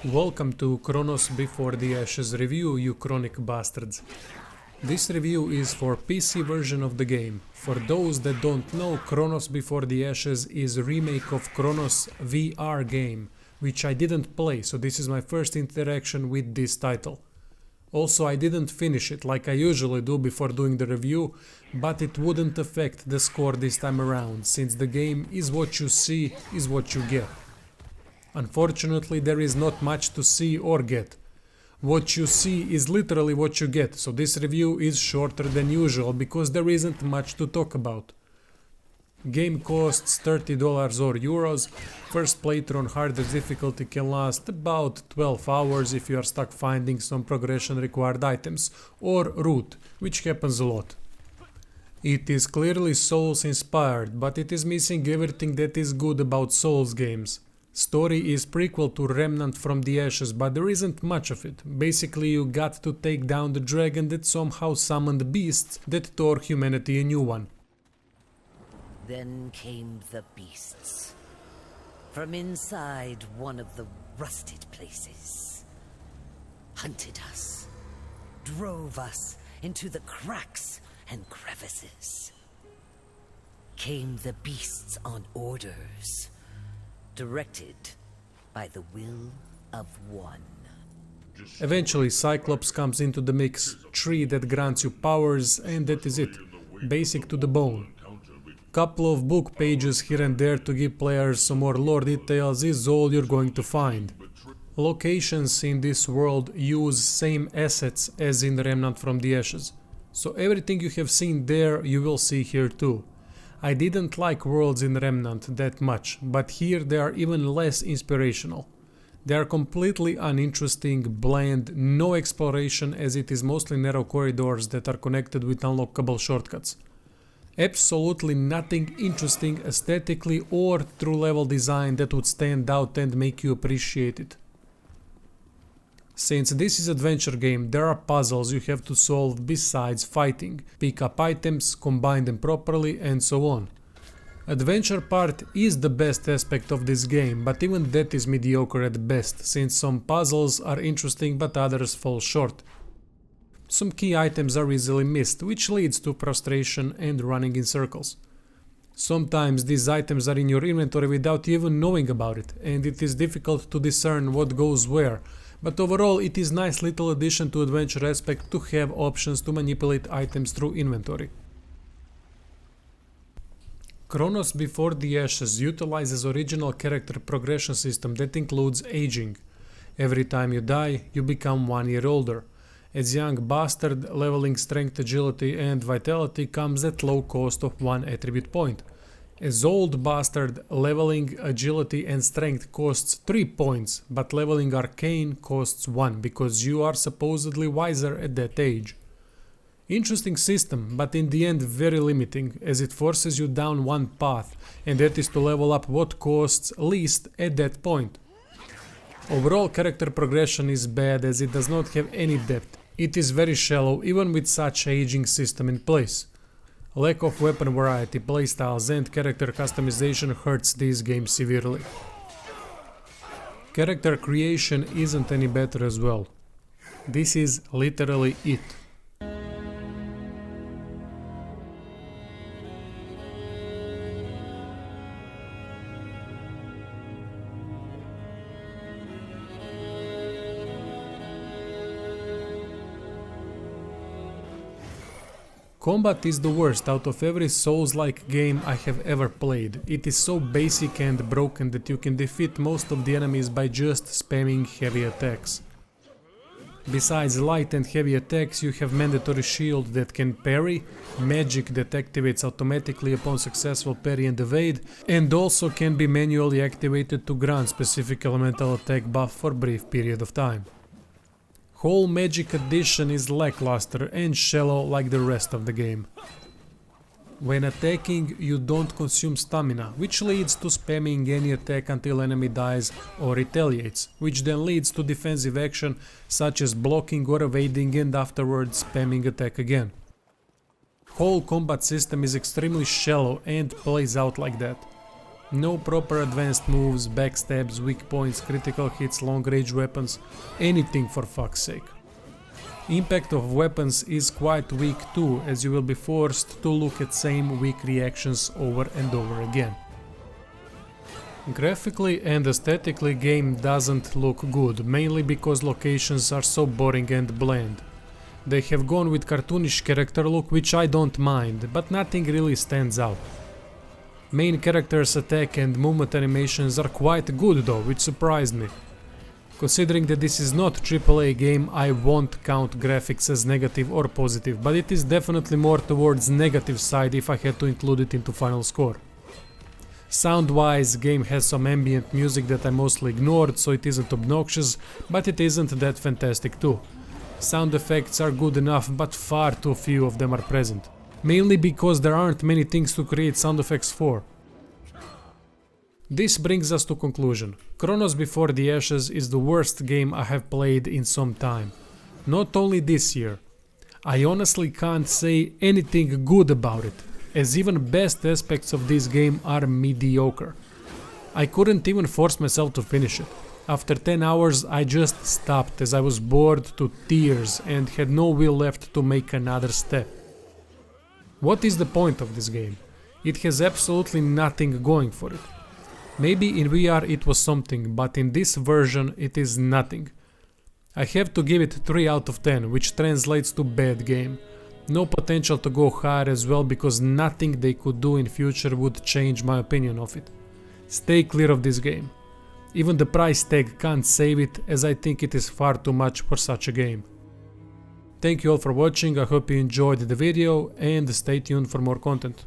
Welcome to Chronos Before the Ashes review, you chronic bastards. This review is for PC version of the game. For those that don't know, Chronos Before the Ashes is a remake of Chronos VR game, which I didn't play, so this is my first interaction with this title. Also, I didn't finish it like I usually do before doing the review, but it wouldn't affect the score this time around, since the game is what you see is what you get. Unfortunately, there is not much to see or get. What you see is literally what you get, so this review is shorter than usual because there isn't much to talk about. Game costs $30 or euros. First playthrough on harder difficulty can last about 12 hours if you are stuck finding some progression required items or route, which happens a lot. It is clearly Souls inspired, but it is missing everything that is good about Souls games. Story is prequel to Remnant from the Ashes, but there isn't much of it. Basically, you got to take down the dragon that somehow summoned beasts that tore humanity a new one. Then came the beasts. From inside one of the rusted places. Hunted us. Drove us into the cracks and crevices. Came the beasts on orders. Directed by the will of one. Eventually, Cyclops comes into the mix, tree that grants you powers, and that is it. Basic to the bone. Couple of book pages here and there to give players some more lore details is all you're going to find. Locations in this world use same assets as in Remnant from the Ashes, so everything you have seen there you will see here too. I didn't like worlds in Remnant that much, but here they are even less inspirational. They are completely uninteresting, bland, no exploration as it is mostly narrow corridors that are connected with unlockable shortcuts. Absolutely nothing interesting aesthetically or through level design that would stand out and make you appreciate it. Since this is an adventure game, there are puzzles you have to solve besides fighting, pick up items, combine them properly, and so on. Adventure part is the best aspect of this game, but even that is mediocre at best, since some puzzles are interesting but others fall short. Some key items are easily missed, which leads to frustration and running in circles. Sometimes these items are in your inventory without even knowing about it, and it is difficult to discern what goes where. But overall, it is nice little addition to adventure aspect to have options to manipulate items through inventory. Chronos Before the Ashes utilizes original character progression system that includes aging. Every time you die, you become 1 year older. As young bastard, leveling strength, agility and vitality comes at low cost of 1 attribute point. As old bastard, leveling agility and strength costs 3 points, but leveling arcane costs 1 because you are supposedly wiser at that age. Interesting system, but in the end very limiting, as it forces you down one path, and that is to level up what costs least at that point. Overall character progression is bad as it does not have any depth. It is very shallow even with such aging system in place. Lack of weapon variety, playstyles and character customization hurts this game severely. Character creation isn't any better as well. This is literally it. Combat is the worst out of every Souls-like game I have ever played. It is so basic and broken that you can defeat most of the enemies by just spamming heavy attacks. Besides light and heavy attacks, you have mandatory shield that can parry, magic that activates automatically upon successful parry and evade, and also can be manually activated to grant specific elemental attack buff for brief period of time. Whole magic addition is lackluster and shallow like the rest of the game. When attacking, you don't consume stamina, which leads to spamming any attack until enemy dies or retaliates, which then leads to defensive action such as blocking or evading and afterwards spamming attack again. Whole combat system is extremely shallow and plays out like that. No proper advanced moves, backstabs, weak points, critical hits, long range weapons, anything for fuck's sake. Impact of weapons is quite weak too, as you will be forced to look at same weak reactions over and over again. Graphically and aesthetically game doesn't look good, mainly because locations are so boring and bland. They have gone with cartoonish character look, which I don't mind, but nothing really stands out. Main character's attack and movement animations are quite good though, which surprised me. Considering that this is not AAA game, I won't count graphics as negative or positive, but it is definitely more towards negative side if I had to include it into final score. Sound-wise, game has some ambient music that I mostly ignored, so it isn't obnoxious, but it isn't that fantastic too. Sound effects are good enough, but far too few of them are present. Mainly because there aren't many things to create sound effects for. This brings us to conclusion. Chronos Before the Ashes is the worst game I have played in some time. Not only this year. I honestly can't say anything good about it, as even best aspects of this game are mediocre. I couldn't even force myself to finish it. After 10 hours I just stopped as I was bored to tears and had no will left to make another step. What is the point of this game? It has absolutely nothing going for it. Maybe in VR it was something, but in this version it is nothing. I have to give it 3 out of 10, which translates to bad game. No potential to go higher as well, because nothing they could do in future would change my opinion of it. Stay clear of this game. Even the price tag can't save it, as I think it is far too much for such a game. Thank you all for watching, I hope you enjoyed the video and stay tuned for more content.